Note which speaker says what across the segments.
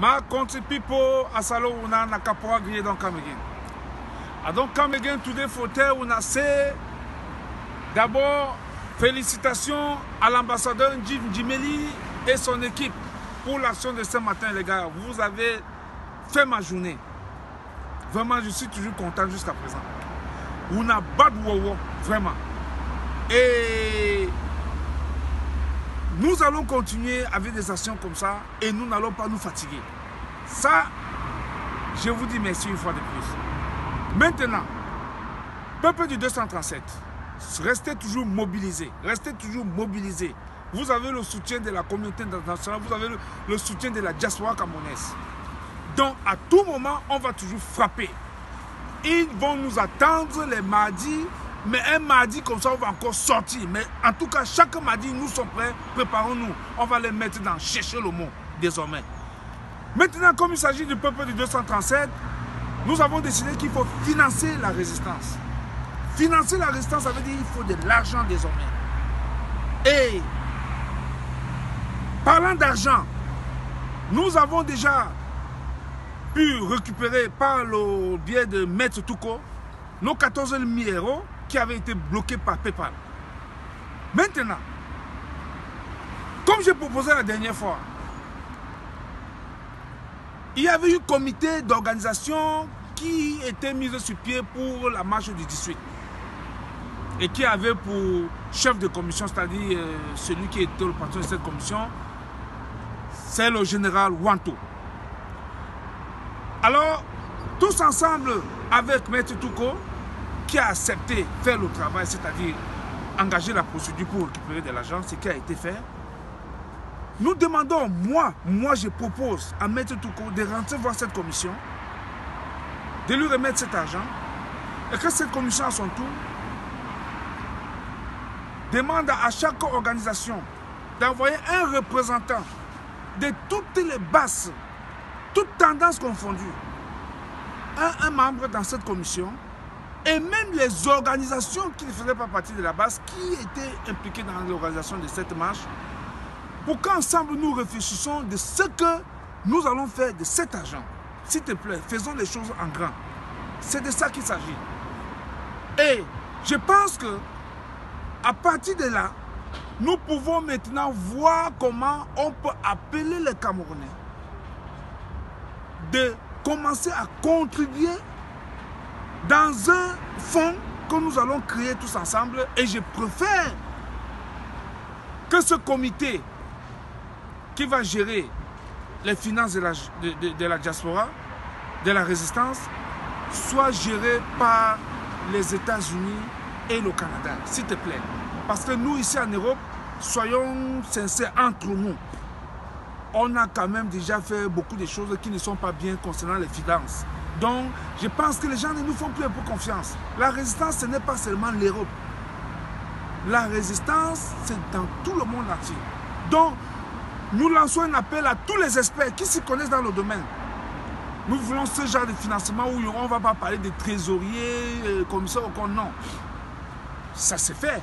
Speaker 1: Ma country people asalo una na kapwa griye dans Cameroun. Donc Cameroun today faute on a c'est d'abord félicitations à l'ambassadeur Jim Jimeli et son équipe pour l'action de ce matin les gars. Vous avez fait ma journée. Vraiment je suis toujours content jusqu'à présent. On a bad wow vraiment. Et nous allons continuer avec des actions comme ça et nous n'allons pas nous fatiguer. Ça, je vous dis merci une fois de plus. Maintenant, peuple du 237, restez toujours mobilisés. Restez toujours mobilisés. Vous avez le soutien de la communauté internationale, vous avez le soutien de la diaspora camerounaise. Donc, à tout moment, on va toujours frapper. Ils vont nous attendre les mardis. Mais un mardi comme ça, on va encore sortir. Mais en tout cas, chaque mardi, nous sommes prêts. Préparons-nous. On va les mettre dans chercher le mot désormais. Maintenant, comme il s'agit du peuple du 237, nous avons décidé qu'il faut financer la résistance. Financer la résistance, ça veut dire qu'il faut de l'argent désormais. Et parlant d'argent, nous avons déjà pu récupérer par le biais de Maître Touko nos 14 000 euros qui avaient été bloqués par PayPal. Maintenant, comme j'ai proposé la dernière fois, il y avait eu un comité d'organisation qui était mis sur pied pour la marche du 18 et qui avait pour chef de commission, c'est-à-dire celui qui était le patron de cette commission, c'est le général Wanto. Alors, tous ensemble avec Maître Touko, qui a accepté de faire le travail, c'est-à-dire engager la procédure pour récupérer de l'argent, ce qui a été fait. Nous demandons, moi je propose à Maître Touko de rentrer voir cette commission, de lui remettre cet argent, et que cette commission à son tour demande à chaque organisation d'envoyer un représentant de toutes les bases, toutes tendances confondues, un membre dans cette commission, et même les organisations qui ne faisaient pas partie de la base, qui étaient impliquées dans l'organisation de cette marche, pour qu'ensemble nous réfléchissions de ce que nous allons faire de cet argent. S'il te plaît, faisons les choses en grand. C'est de ça qu'il s'agit. Et je pense que à partir de là, nous pouvons maintenant voir comment on peut appeler les Camerounais de commencer à contribuer dans un fonds que nous allons créer tous ensemble. Et je préfère que ce comité qui va gérer les finances de la diaspora, de la résistance, soit géré par les États-Unis et le Canada, s'il te plaît. Parce que nous, ici en Europe, soyons sincères entre nous. On a quand même déjà fait beaucoup de choses qui ne sont pas bien concernant les finances. Donc, je pense que les gens ne nous font plus un peu confiance. La résistance, ce n'est pas seulement l'Europe. La résistance, c'est dans tout le monde entier. Donc, nous lançons un appel à tous les experts qui s'y connaissent dans le domaine. Nous voulons ce genre de financement où on ne va pas parler de trésoriers, comme ça ou comme non. Ça c'est fait.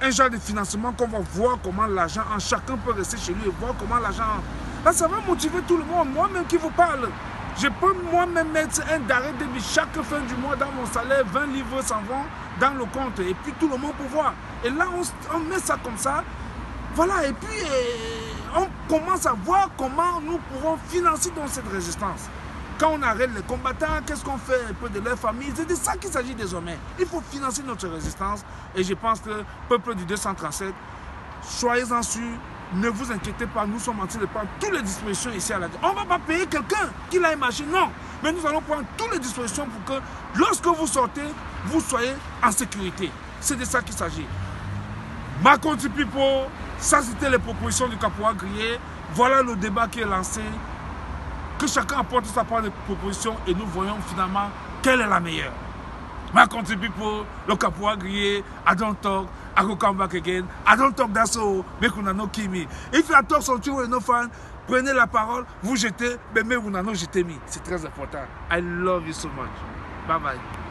Speaker 1: Un genre de financement qu'on va voir comment l'argent, chacun peut rester chez lui et voir comment l'argent... Là, ça va motiver tout le monde. Moi-même qui vous parle. Je peux moi-même mettre un d'arrêt débit chaque fin du mois dans mon salaire, 20 livres s'en vont dans le compte. Et puis tout le monde peut voir. Et là, on met ça comme ça. Voilà, et puis on commence à voir comment nous pouvons financer dans cette résistance. Quand on arrête les combattants, qu'est-ce qu'on fait un peu de leur famille? C'est de ça qu'il s'agit désormais. Il faut financer notre résistance. Et je pense que le peuple du 237, soyez-en sûrs. Ne vous inquiétez pas, nous sommes en train de prendre toutes les dispositions ici à la... On ne va pas payer quelqu'un qui l'a imaginé, non. Mais nous allons prendre toutes les dispositions pour que lorsque vous sortez, vous soyez en sécurité. C'est de ça qu'il s'agit. Ma country people, ça c'était les propositions du Kapwa Grillé. Voilà le débat qui est lancé. Que chacun apporte sa part de propositions et nous voyons finalement quelle est la meilleure. My country people, le Kapwa Grillé, I don't talk, I go come back again. I don't talk, that's all, make una no kill me. If you talk something with no fan, prenez la parole, vous jetez, mais vous n'en jetez me. C'est très important. I love you so much. Bye bye.